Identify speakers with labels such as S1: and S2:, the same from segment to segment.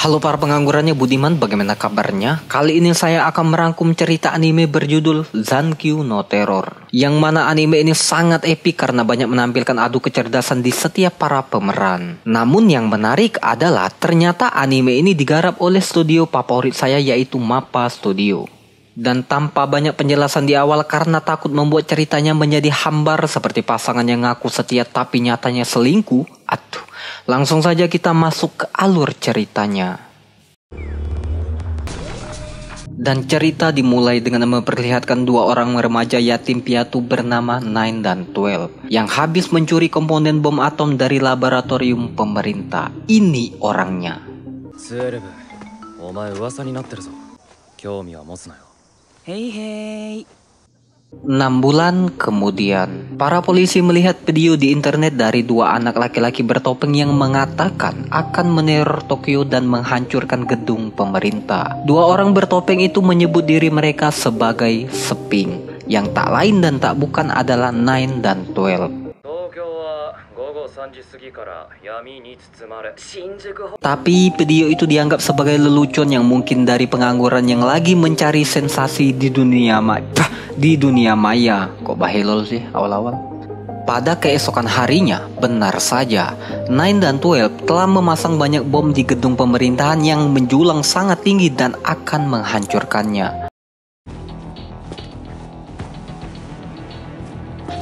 S1: Halo para penganggurannya Budiman, bagaimana kabarnya? Kali ini saya akan merangkum cerita anime berjudul Zankyu no Terror. Yang mana anime ini sangat epik karena banyak menampilkan adu kecerdasan di setiap para pemeran. Namun yang menarik adalah ternyata anime ini digarap oleh studio favorit saya yaitu MAPPA Studio. Dan tanpa banyak penjelasan di awal karena takut membuat ceritanya menjadi hambar seperti pasangan yang ngaku setia tapi nyatanya selingkuh. Langsung saja kita masuk ke alur ceritanya. Dan cerita dimulai dengan memperlihatkan dua orang remaja yatim piatu bernama Nine dan 12 yang habis mencuri komponen bom atom dari laboratorium pemerintah. Ini orangnya. 6 bulan kemudian, para polisi melihat video di internet dari dua anak laki-laki bertopeng yang mengatakan akan meneror Tokyo dan menghancurkan gedung pemerintah. Dua orang bertopeng itu menyebut diri mereka sebagai Seping, yang tak lain dan tak bukan adalah Nine dan 12. Tapi video itu dianggap sebagai lelucon yang mungkin dari pengangguran yang lagi mencari sensasi di dunia maya. Kok bahilol sih awal-awal? Pada keesokan harinya, benar saja, Nine dan 12 telah memasang banyak bom di gedung pemerintahan yang menjulang sangat tinggi dan akan menghancurkannya.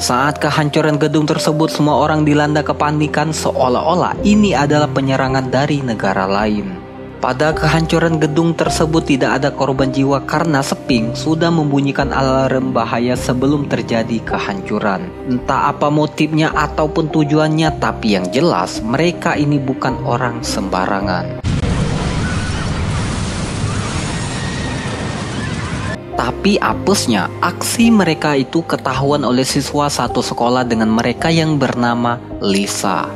S1: Saat kehancuran gedung tersebut, semua orang dilanda kepanikan seolah-olah ini adalah penyerangan dari negara lain. Pada kehancuran gedung tersebut tidak ada korban jiwa karena Seping sudah membunyikan alarm bahaya sebelum terjadi kehancuran. Entah apa motifnya ataupun tujuannya, tapi yang jelas mereka ini bukan orang sembarangan. Tapi apesnya, aksi mereka itu ketahuan oleh siswa satu sekolah dengan mereka yang bernama Lisa.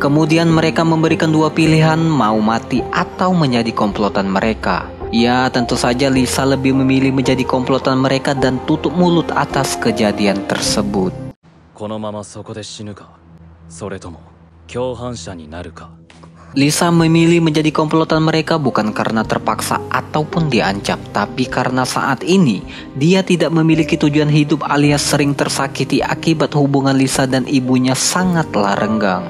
S1: Kemudian mereka memberikan dua pilihan, mau mati atau menjadi komplotan mereka. Ya, tentu saja Lisa lebih memilih menjadi komplotan mereka dan tutup mulut atas kejadian tersebut. Lisa memilih menjadi komplotan mereka bukan karena terpaksa ataupun diancam, tapi karena saat ini dia tidak memiliki tujuan hidup alias sering tersakiti akibat hubungan Lisa dan ibunya sangatlah renggang.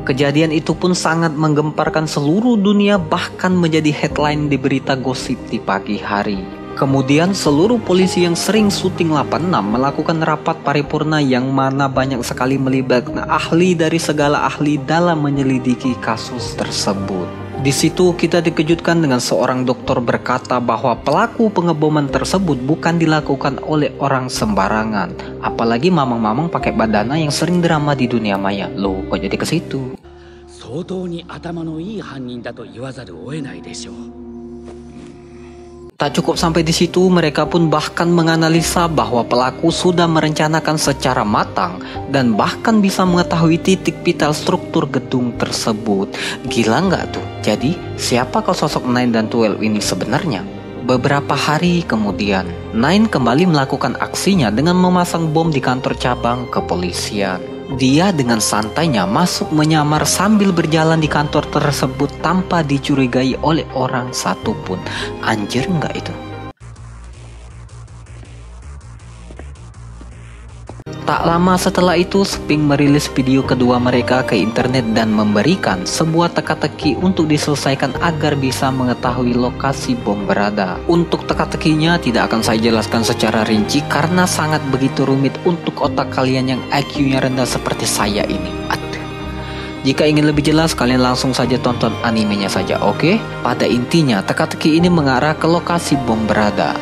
S1: Kejadian itu pun sangat menggemparkan seluruh dunia, bahkan menjadi headline di berita gosip di pagi hari. Kemudian seluruh polisi yang sering syuting 86 melakukan rapat paripurna yang mana banyak sekali melibatkan ahli dari segala ahli dalam menyelidiki kasus tersebut. Di situ kita dikejutkan dengan seorang dokter berkata bahwa pelaku pengeboman tersebut bukan dilakukan oleh orang sembarangan. Apalagi mamang-mamang pakai bandana yang sering drama di dunia maya. Loh, kok jadi ke situ? Tak cukup sampai di situ, mereka pun bahkan menganalisa bahwa pelaku sudah merencanakan secara matang dan bahkan bisa mengetahui titik vital struktur gedung tersebut. Gila nggak tuh? Jadi, siapakah sosok Nine dan 12 ini sebenarnya? Beberapa hari kemudian, Nine kembali melakukan aksinya dengan memasang bom di kantor cabang kepolisian. Dia dengan santainya masuk menyamar sambil berjalan di kantor tersebut tanpa dicurigai oleh orang satupun. Anjir nggak itu? Tak lama setelah itu, Seping merilis video kedua mereka ke internet dan memberikan sebuah teka-teki untuk diselesaikan agar bisa mengetahui lokasi bom berada. Untuk teka-tekinya tidak akan saya jelaskan secara rinci karena sangat begitu rumit untuk otak kalian yang IQ-nya rendah seperti saya ini. Jika ingin lebih jelas, kalian langsung saja tonton animenya saja, oke? Pada intinya, teka-teki ini mengarah ke lokasi bom berada.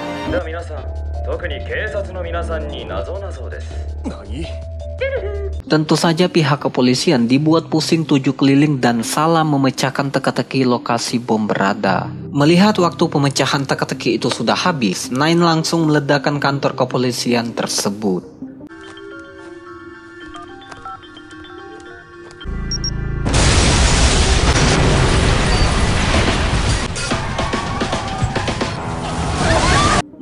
S1: Tentu saja pihak kepolisian dibuat pusing 7 keliling dan salah memecahkan teka-teki lokasi bom berada. Melihat waktu pemecahan teka-teki itu sudah habis, Nine langsung meledakkan kantor kepolisian tersebut.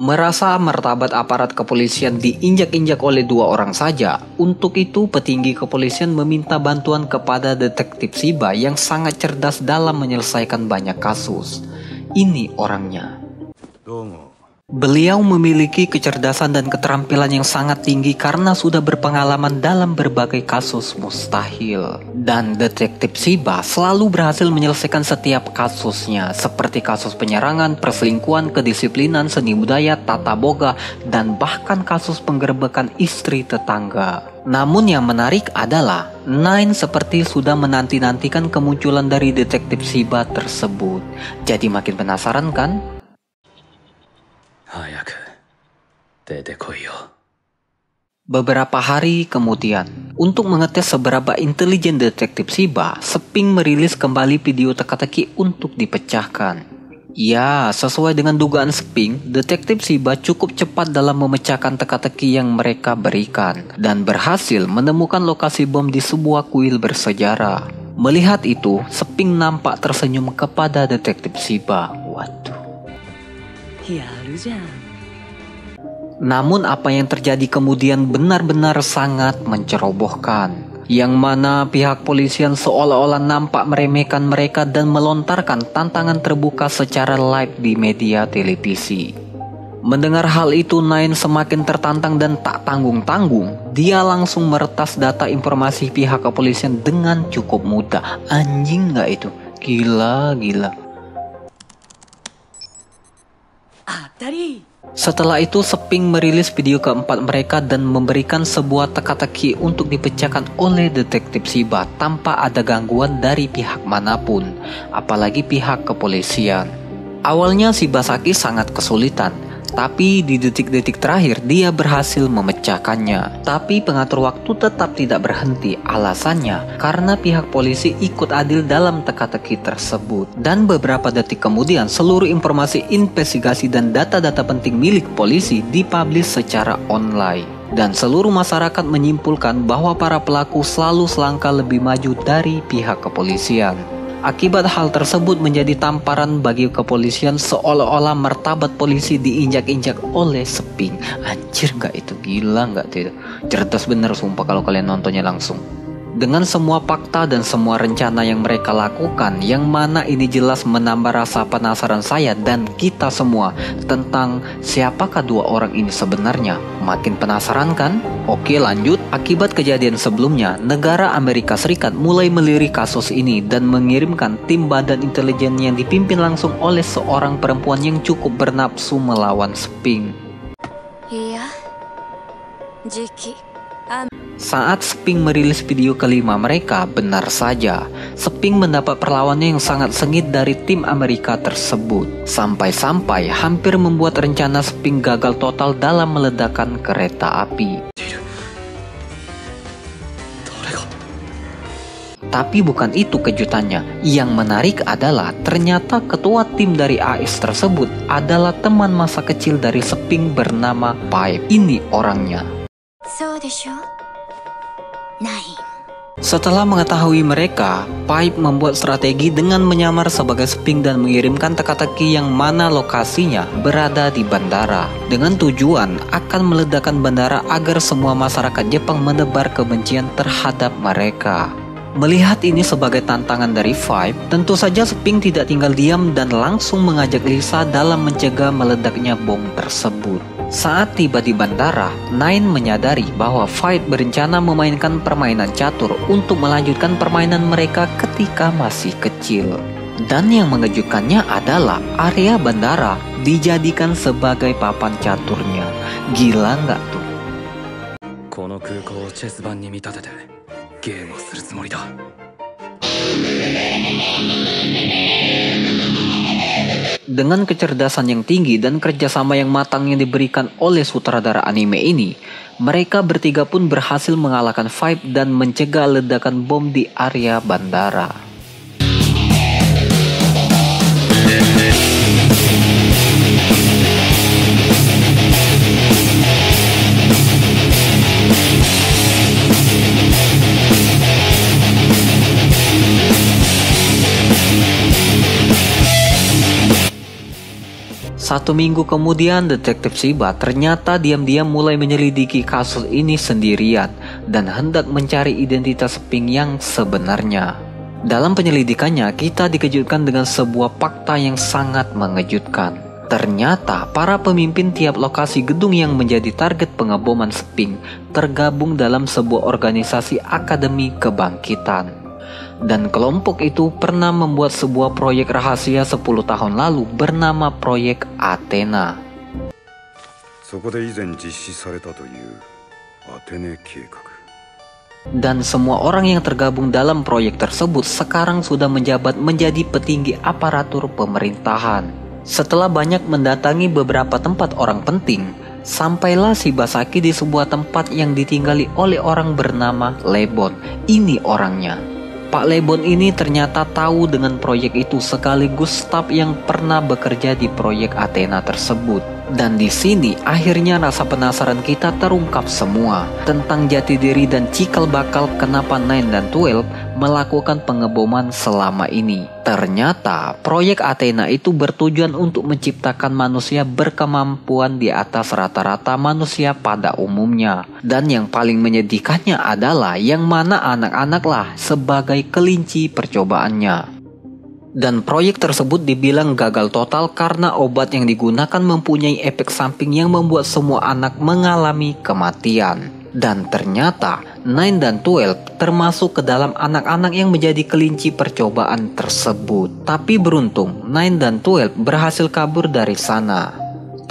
S1: Merasa martabat aparat kepolisian diinjak-injak oleh 2 orang saja, untuk itu petinggi kepolisian meminta bantuan kepada detektif Shiba yang sangat cerdas dalam menyelesaikan banyak kasus. Ini orangnya. Beliau memiliki kecerdasan dan keterampilan yang sangat tinggi karena sudah berpengalaman dalam berbagai kasus mustahil. Dan detektif Shiba selalu berhasil menyelesaikan setiap kasusnya, seperti kasus penyerangan, perselingkuhan, kedisiplinan, seni budaya, tata boga, dan bahkan kasus penggerebekan istri tetangga. Namun yang menarik adalah Nine seperti sudah menanti-nantikan kemunculan dari detektif Shiba tersebut. Jadi makin penasaran kan? Beberapa hari kemudian, untuk mengetes seberapa intelijen detektif Shiba, Seping merilis kembali video teka-teki untuk dipecahkan. Ya, sesuai dengan dugaan Seping, detektif Shiba cukup cepat dalam memecahkan teka-teki yang mereka berikan dan berhasil menemukan lokasi bom di sebuah kuil bersejarah. Melihat itu, Seping nampak tersenyum kepada detektif Shiba. Waduh. Namun apa yang terjadi kemudian benar-benar sangat mencerobohkan. Yang mana pihak polisian seolah-olah nampak meremehkan mereka dan melontarkan tantangan terbuka secara live di media televisi. Mendengar hal itu, Nine semakin tertantang dan tak tanggung-tanggung. Dia langsung meretas data informasi pihak kepolisian dengan cukup mudah. Anjing nggak itu? Gila. Setelah itu, Seping merilis video keempat mereka dan memberikan sebuah teka-teki untuk dipecahkan oleh detektif Shiba tanpa ada gangguan dari pihak manapun, apalagi pihak kepolisian. Awalnya Shibasaki sangat kesulitan, tapi di detik-detik terakhir dia berhasil memecahkannya. Tapi pengatur waktu tetap tidak berhenti, alasannya karena pihak polisi ikut adil dalam teka-teki tersebut. Dan beberapa detik kemudian seluruh informasi investigasi dan data-data penting milik polisi dipublish secara online. Dan seluruh masyarakat menyimpulkan bahwa para pelaku selalu selangkah lebih maju dari pihak kepolisian. Akibat hal tersebut menjadi tamparan bagi kepolisian, seolah-olah martabat polisi diinjak-injak oleh Seping. Anjir nggak itu? Gila nggak itu? Cerdas bener sumpah kalau kalian nontonnya langsung. Dengan semua fakta dan semua rencana yang mereka lakukan, yang mana ini jelas menambah rasa penasaran saya dan kita semua tentang siapakah 2 orang ini sebenarnya. Makin penasaran kan? Oke lanjut. Akibat kejadian sebelumnya, negara Amerika Serikat mulai melirik kasus ini dan mengirimkan tim badan intelijen yang dipimpin langsung oleh seorang perempuan yang cukup bernafsu melawan Seping.
S2: Iya, Jiki.
S1: Saat Seping merilis video kelima mereka, benar saja, Seping mendapat perlawanan yang sangat sengit dari tim Amerika tersebut. Sampai-sampai hampir membuat rencana Seping gagal total dalam meledakkan kereta api. Tapi bukan itu kejutannya. Yang menarik adalah ternyata ketua tim dari AS tersebut adalah teman masa kecil dari Seping bernama Pipe. Ini orangnya. Setelah mengetahui mereka, Pipe membuat strategi dengan menyamar sebagai Seping dan mengirimkan teka-teki yang mana lokasinya berada di bandara, dengan tujuan akan meledakkan bandara agar semua masyarakat Jepang menebar kebencian terhadap mereka. Melihat ini sebagai tantangan dari Pipe, tentu saja Seping tidak tinggal diam dan langsung mengajak Lisa dalam mencegah meledaknya bom tersebut. Saat tiba di bandara, Nine menyadari bahwa Pipe berencana memainkan permainan catur untuk melanjutkan permainan mereka ketika masih kecil. Dan yang mengejutkannya adalah area bandara dijadikan sebagai papan caturnya. Gila nggak tuh? Dengan kecerdasan yang tinggi dan kerjasama yang matang yang diberikan oleh sutradara anime ini, mereka bertiga pun berhasil mengalahkan Pipe dan mencegah ledakan bom di area bandara. 1 minggu kemudian, detektif Shiba ternyata diam-diam mulai menyelidiki kasus ini sendirian dan hendak mencari identitas Pink yang sebenarnya. Dalam penyelidikannya, kita dikejutkan dengan sebuah fakta yang sangat mengejutkan. Ternyata para pemimpin tiap lokasi gedung yang menjadi target pengeboman Pink tergabung dalam sebuah organisasi Akademi Kebangkitan. Dan kelompok itu pernah membuat sebuah proyek rahasia 10 tahun lalu bernama Proyek Athena. Dan semua orang yang tergabung dalam proyek tersebut sekarang sudah menjabat menjadi petinggi aparatur pemerintahan. Setelah banyak mendatangi beberapa tempat orang penting, sampailah Shibasaki di sebuah tempat yang ditinggali oleh orang bernama Lebon. Ini orangnya. Pak Lebon ini ternyata tahu dengan proyek itu sekaligus staf yang pernah bekerja di proyek Athena tersebut. Dan di sini akhirnya rasa penasaran kita terungkap semua tentang jati diri dan cikal bakal kenapa Nine dan 12 melakukan pengeboman selama ini. Ternyata proyek Athena itu bertujuan untuk menciptakan manusia berkemampuan di atas rata-rata manusia pada umumnya. Dan yang paling menyedihkannya adalah yang mana anak-anaklah sebagai kelinci percobaannya. Dan proyek tersebut dibilang gagal total karena obat yang digunakan mempunyai efek samping yang membuat semua anak mengalami kematian. Dan ternyata Nine dan 12 termasuk ke dalam anak-anak yang menjadi kelinci percobaan tersebut. Tapi beruntung Nine dan 12 berhasil kabur dari sana.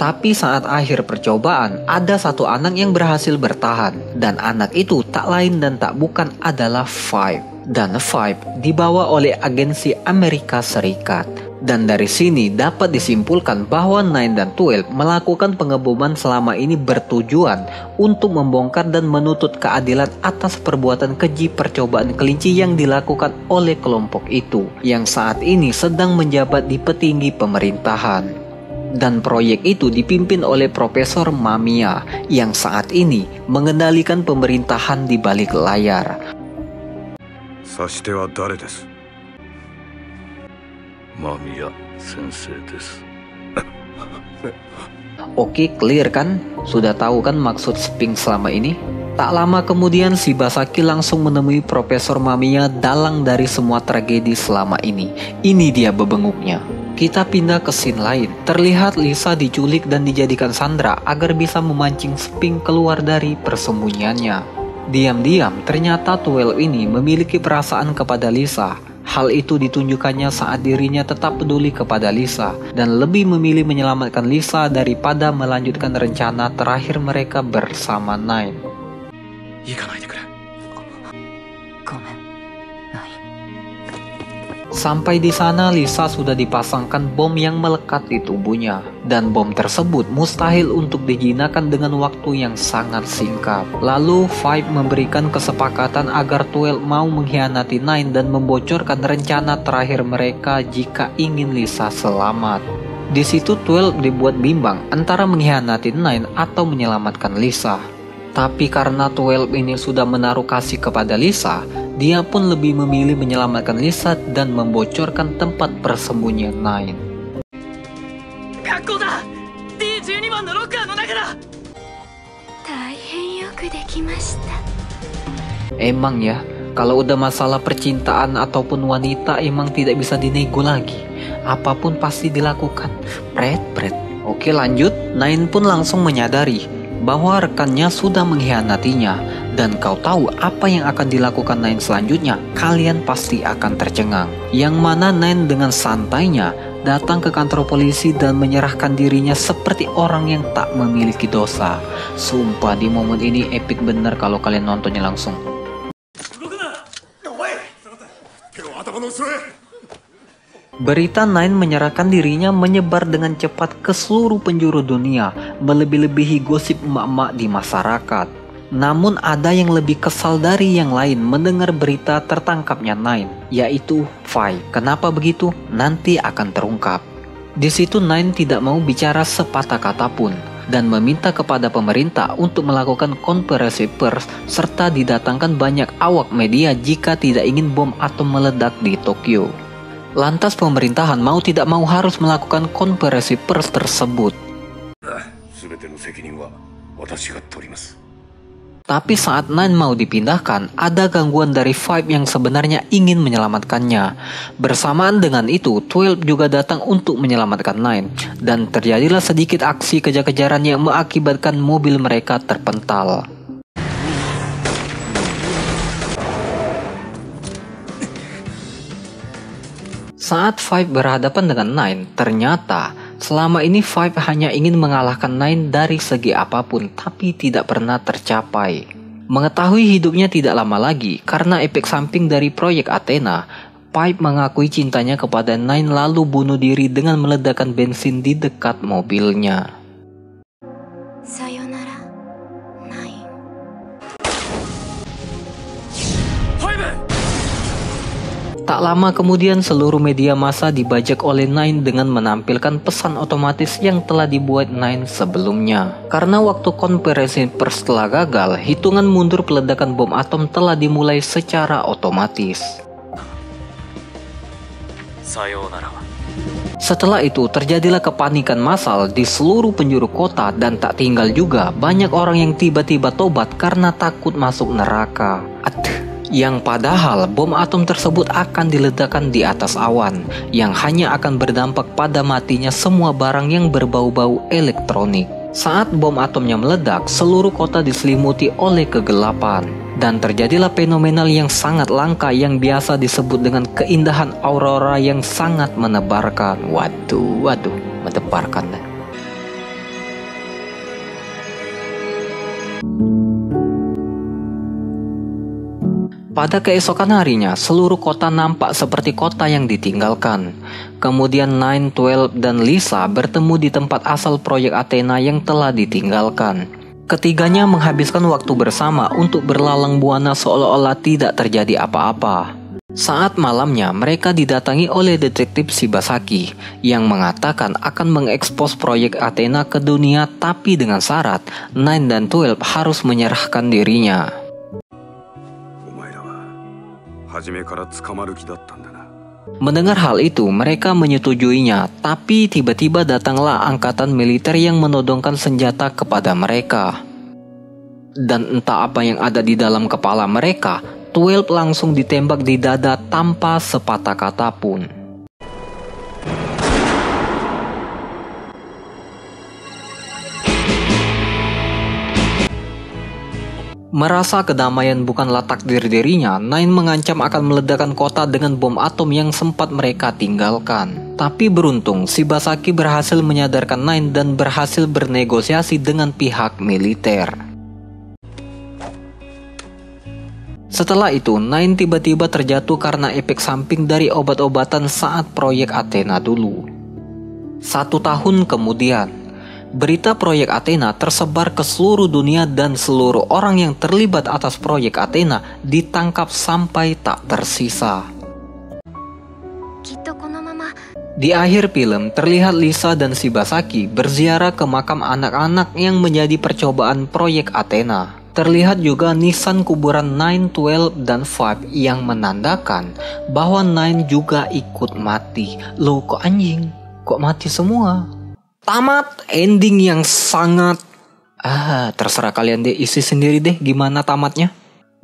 S1: Tapi saat akhir percobaan ada satu anak yang berhasil bertahan. Dan anak itu tak lain dan tak bukan adalah Five. Dan Five dibawa oleh agensi Amerika Serikat. Dan dari sini dapat disimpulkan bahwa Nine dan 12 melakukan pengeboman selama ini bertujuan untuk membongkar dan menuntut keadilan atas perbuatan keji percobaan kelinci yang dilakukan oleh kelompok itu yang saat ini sedang menjabat di petinggi pemerintahan. Dan proyek itu dipimpin oleh Profesor Mamiya yang saat ini mengendalikan pemerintahan di balik layar. Oke, clear kan? Sudah tahu kan maksud Pink selama ini? Tak lama kemudian Shibasaki langsung menemui Profesor Mamiya dalang dari semua tragedi selama ini. Ini dia bebenguknya. Kita pindah ke scene lain. Terlihat Lisa diculik dan dijadikan sandera agar bisa memancing Pink keluar dari persembunyiannya. Diam-diam ternyata 12 ini memiliki perasaan kepada Lisa. Hal itu ditunjukkannya saat dirinya tetap peduli kepada Lisa dan lebih memilih menyelamatkan Lisa daripada melanjutkan rencana terakhir mereka bersama Nine. Sampai di sana Lisa sudah dipasangkan bom yang melekat di tubuhnya. Dan bom tersebut mustahil untuk dijinakan dengan waktu yang sangat singkat. Lalu Five memberikan kesepakatan agar 12 mau mengkhianati Nine dan membocorkan rencana terakhir mereka jika ingin Lisa selamat. Di situ 12 dibuat bimbang antara mengkhianati Nine atau menyelamatkan Lisa. Tapi karena 12 ini sudah menaruh kasih kepada Lisa, dia pun lebih memilih menyelamatkan Lisa dan membocorkan tempat persembunyian Nine. Emang ya, kalau udah masalah percintaan ataupun wanita emang tidak bisa dinego lagi. Apapun pasti dilakukan. Pret. Oke, lanjut. Nine pun langsung menyadari bahwa rekannya sudah mengkhianatinya. Dan kau tahu apa yang akan dilakukan Nine selanjutnya? Kalian pasti akan tercengang. Yang mana Nine dengan santainya datang ke kantor polisi dan menyerahkan dirinya seperti orang yang tak memiliki dosa. Sumpah di momen ini epic bener kalau kalian nontonnya langsung. Berita Nine menyerahkan dirinya menyebar dengan cepat ke seluruh penjuru dunia, melebih-lebihi gosip emak-emak di masyarakat. Namun ada yang lebih kesal dari yang lain mendengar berita tertangkapnya Nine, yaitu Five. Kenapa begitu? Nanti akan terungkap. Di situ Nine tidak mau bicara sepatah kata pun dan meminta kepada pemerintah untuk melakukan konferensi pers serta didatangkan banyak awak media jika tidak ingin bom atom meledak di Tokyo. Lantas pemerintahan mau tidak mau harus melakukan konferensi pers tersebut. Tapi saat Nine mau dipindahkan, ada gangguan dari Five yang sebenarnya ingin menyelamatkannya. Bersamaan dengan itu, 12 juga datang untuk menyelamatkan Nine. Dan terjadilah sedikit aksi kejar-kejaran yang mengakibatkan mobil mereka terpental. Saat Five berhadapan dengan Nine, ternyata selama ini Five hanya ingin mengalahkan Nine dari segi apapun, tapi tidak pernah tercapai. Mengetahui hidupnya tidak lama lagi karena efek samping dari proyek Athena, Five mengakui cintanya kepada Nine lalu bunuh diri dengan meledakkan bensin di dekat mobilnya.
S2: Sayonara, Nine.
S1: Tak lama kemudian seluruh media massa dibajak oleh Nine dengan menampilkan pesan otomatis yang telah dibuat Nine sebelumnya. Karena waktu konferensi pers telah gagal, hitungan mundur peledakan bom atom telah dimulai secara otomatis.
S3: Sayonara.
S1: Setelah itu terjadilah kepanikan massal di seluruh penjuru kota dan tak tinggal juga banyak orang yang tiba-tiba tobat karena takut masuk neraka. Yang padahal bom atom tersebut akan diledakkan di atas awan yang hanya akan berdampak pada matinya semua barang yang berbau-bau elektronik. Saat bom atomnya meledak, seluruh kota diselimuti oleh kegelapan dan terjadilah fenomenal yang sangat langka yang biasa disebut dengan keindahan aurora yang sangat menebarkan. Waduh, menebarkan. Pada keesokan harinya, seluruh kota nampak seperti kota yang ditinggalkan. Kemudian Nine, 12, dan Lisa bertemu di tempat asal proyek Athena yang telah ditinggalkan. Ketiganya menghabiskan waktu bersama untuk berlalang buana seolah-olah tidak terjadi apa-apa. Saat malamnya, mereka didatangi oleh detektif Shibasaki yang mengatakan akan mengekspos proyek Athena ke dunia, tapi dengan syarat Nine dan 12 harus menyerahkan dirinya. Mendengar hal itu, mereka menyetujuinya, tapi tiba-tiba datanglah angkatan militer yang menodongkan senjata kepada mereka. Dan entah apa yang ada di dalam kepala mereka, 12 langsung ditembak di dada tanpa sepatah kata pun. Merasa kedamaian bukanlah takdir dirinya, Nine mengancam akan meledakkan kota dengan bom atom yang sempat mereka tinggalkan. Tapi beruntung, Shibasaki berhasil menyadarkan Nine dan berhasil bernegosiasi dengan pihak militer. Setelah itu, Nine tiba-tiba terjatuh karena efek samping dari obat-obatan saat proyek Athena dulu. 1 tahun kemudian, berita proyek Athena tersebar ke seluruh dunia dan seluruh orang yang terlibat atas proyek Athena ditangkap sampai tak tersisa. Di akhir film, terlihat Lisa dan Shibasaki berziarah ke makam anak-anak yang menjadi percobaan proyek Athena. Terlihat juga nisan kuburan 9, 12, dan 5 yang menandakan bahwa 9 juga ikut mati. Loh, kok anjing? Kok mati semua? Tamat, ending yang sangat terserah kalian deh, isi sendiri deh gimana tamatnya.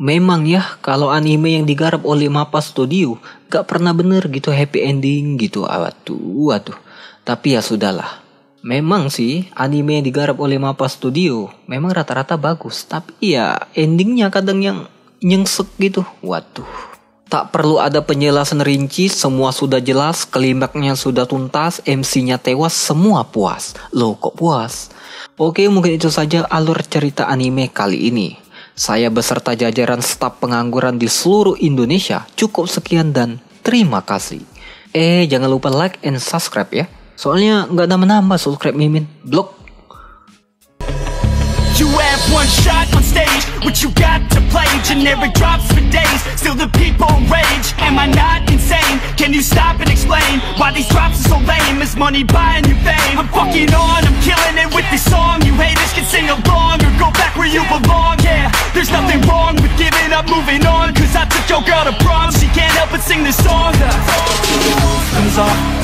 S1: Memang ya, kalau anime yang digarap oleh MAPPA Studio gak pernah bener gitu happy ending gitu. Waduh. Tapi ya sudahlah. Memang sih anime yang digarap oleh MAPPA Studio memang rata-rata bagus, tapi ya endingnya kadang yang nyengsek gitu. Waduh. Tak perlu ada penjelasan rinci, semua sudah jelas, klimaksnya sudah tuntas, MC-nya tewas, semua puas. Loh, kok puas? Oke, mungkin itu saja alur cerita anime kali ini. Saya beserta jajaran staf pengangguran di seluruh Indonesia cukup sekian dan terima kasih. Jangan lupa like and subscribe ya. Soalnya nggak ada menambah subscribe Mimin. Blok.
S4: You have one shot on stage, what you got to play? Generic drops for days, still the people rage. Am I not insane? Can you stop and explain why these drops are so lame? Is money buying you fame? I'm fucking on, I'm killing it with this song. You haters can sing along or go back where you belong. Yeah, there's nothing wrong with giving up, moving on, cause I Took your girl to prom, she can't help but sing this song. Comes off